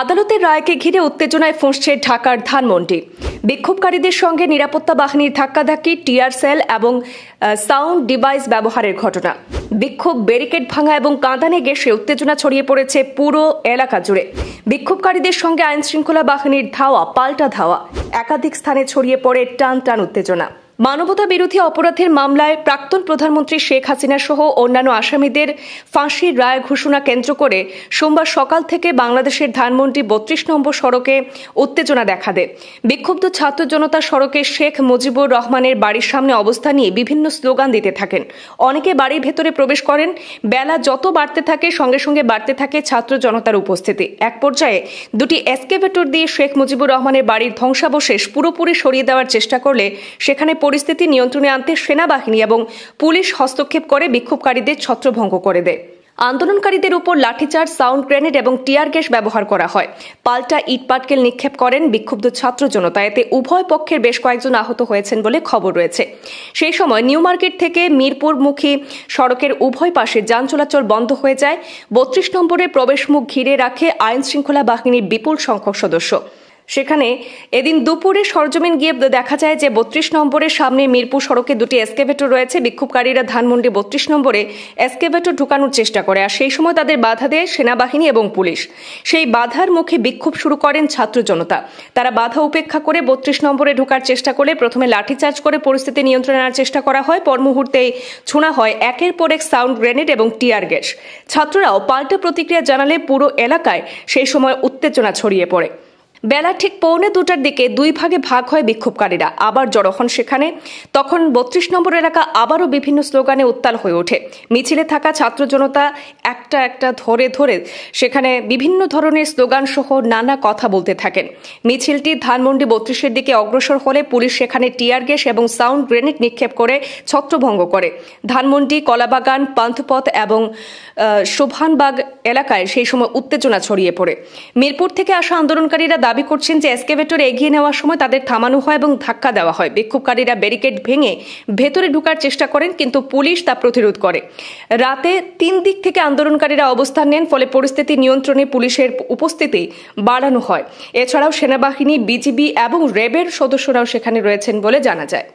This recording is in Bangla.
আদালতের রায়কে ঘিরে উত্তেজনায় ফুঁসছে ঢাকার ধানমন্ডি। বিক্ষোভকারীদের সঙ্গে নিরাপত্তা বাহিনীর ধাক্কাধাক্কি, টিয়ার সেল এবং সাউন্ড ডিভাইস ব্যবহারের ঘটনা। বিক্ষোভ, ব্যারিকেড ভাঙা এবং কাঁদানে গ্যাসে উত্তেজনা ছড়িয়ে পড়েছে পুরো এলাকা জুড়ে। বিক্ষোভকারীদের সঙ্গে আইনশৃঙ্খলা বাহিনীর ধাওয়া পাল্টা ধাওয়া, একাধিক স্থানে ছড়িয়ে পড়ে টান টান উত্তেজনা। মানবতা বিরোধী অপরাধের মামলায় প্রাক্তন প্রধানমন্ত্রী শেখ হাসিনা সহ অন্যান্য আসামিদের ফাঁসির রায় ঘোষণা কেন্দ্র করে সোমবার সকাল থেকে বাংলাদেশের ধানমন্ডি ৩২ নম্বর সড়কে উত্তেজনা দেখা দেয়। বিক্ষুব্ধ ছাত্র জনতা সড়কে শেখ মুজিবুর রহমানের বাড়ির সামনে অবস্থান নিয়ে বিভিন্ন স্লোগান দিতে থাকেন। অনেকে বাড়ির ভেতরে প্রবেশ করেন। বেলা যত বাড়তে থাকে সঙ্গে সঙ্গে বাড়তে থাকে ছাত্র জনতার উপস্থিতি। এক পর্যায়ে দুটি এক্সকেভেটর দিয়ে শেখ মুজিবুর রহমানের বাড়ির ধ্বংসাবশেষ পুরোপুরি সরিয়ে দেওয়ার চেষ্টা করলে সেখানে পরিস্থিতি নিয়ন্ত্রণে আনতে সেনাবাহিনী এবং পুলিশ হস্তক্ষেপ করে বিক্ষোভকারীদের ছত্রভঙ্গ করে দেয়। আন্দোলনকারীদের উপর লাঠিচার্জ, সাউন্ড গ্রেনেড এবং টিয়ার গ্যাস ব্যবহার করা হয়। পাল্টা ইটপাটকেল নিক্ষেপ করেন বিক্ষুব্ধ ছাত্র জনতা। এতে উভয় পক্ষের বেশ কয়েকজন আহত হয়েছেন বলে খবর রয়েছে। সেই সময় নিউ মার্কেট থেকে মিরপুরমুখী সড়কের উভয় পাশে যান চলাচল বন্ধ হয়ে যায়। ৩২ নম্বরের প্রবেশমুখ ঘিরে রাখে আইন শৃঙ্খলা বাহিনীর বিপুল সংখ্যক সদস্য। সেখানে এদিন দুপুরে সরজমিন গিয়ে দেখা যায় যে ৩২ নম্বরের সামনে মিরপুর সড়কে দুটি এক্সকেভেটর রয়েছে। বিক্ষোভকারীরা ধানমন্ডি ৩২ নম্বরে এক্সকেভেটর ঢুকানোর চেষ্টা করে, আর সেই সময় তাদের বাধা দেয় সেনাবাহিনী এবং পুলিশ। সেই বাধার মুখে বিক্ষোভ শুরু করেন ছাত্র জনতা। তারা বাধা উপেক্ষা করে ৩২ নম্বরে ঢোকার চেষ্টা করলে প্রথমে লাঠিচার্জ করে পরিস্থিতি নিয়ন্ত্রণে আনার চেষ্টা করা হয়। পর মুহূর্তেই ছোঁড়া হয় একের পর এক সাউন্ড গ্রেনেড এবং টিয়ার গ্যাস। ছাত্ররাও পাল্টা প্রতিক্রিয়া জানালে পুরো এলাকায় সেই সময় উত্তেজনা ছড়িয়ে পড়ে। বেলা ঠিক 1:45টার দিকে দুই ভাগে ভাগ হয় বিক্ষোভকারীরা, আবার জড়ো হন সেখানে। তখন ৩২ নম্বর এলাকা আবারও বিভিন্ন স্লোগানে উত্তাল হয়ে ওঠে। মিছিলে থাকা ছাত্র জনতা একটা একটা ধরে ধরে সেখানে বিভিন্ন ধরনের স্লোগান সহ নানা কথা বলতে থাকেন। মিছিলটি ধানমন্ডি ৩২-এর দিকে অগ্রসর হলে পুলিশ সেখানে টিয়ার গ্যাস এবং সাউন্ড গ্রেনেড নিক্ষেপ করে ছত্রভঙ্গ করে। ধানমন্ডি, কলাবাগান, পান্থপথ এবং শোভানবাগ এলাকায় সেই সময় উত্তেজনা ছড়িয়ে পড়ে। মিরপুর থেকে আসা আন্দোলনকারীরা দাবি করছেন যে এক্সকেভেটর এগিয়ে নেওয়ার সময় তাদের থামানো হয় এবং ধাক্কা দেওয়া হয়। বিক্ষোভকারীরা ব্যারিকেড ভেঙে ভেতরে ঢোকার চেষ্টা করেন, কিন্তু পুলিশ তা প্রতিরোধ করে। রাতে ৩ দিক থেকে আন্দোলনকারীরা অবস্থান নেন, ফলে পরিস্থিতি নিয়ন্ত্রণে পুলিশের উপস্থিতি বাড়ানো হয়। এছাড়াও সেনাবাহিনী, বিজিবি এবং র্যাবের সদস্যরাও সেখানে রয়েছেন বলে জানা যায়।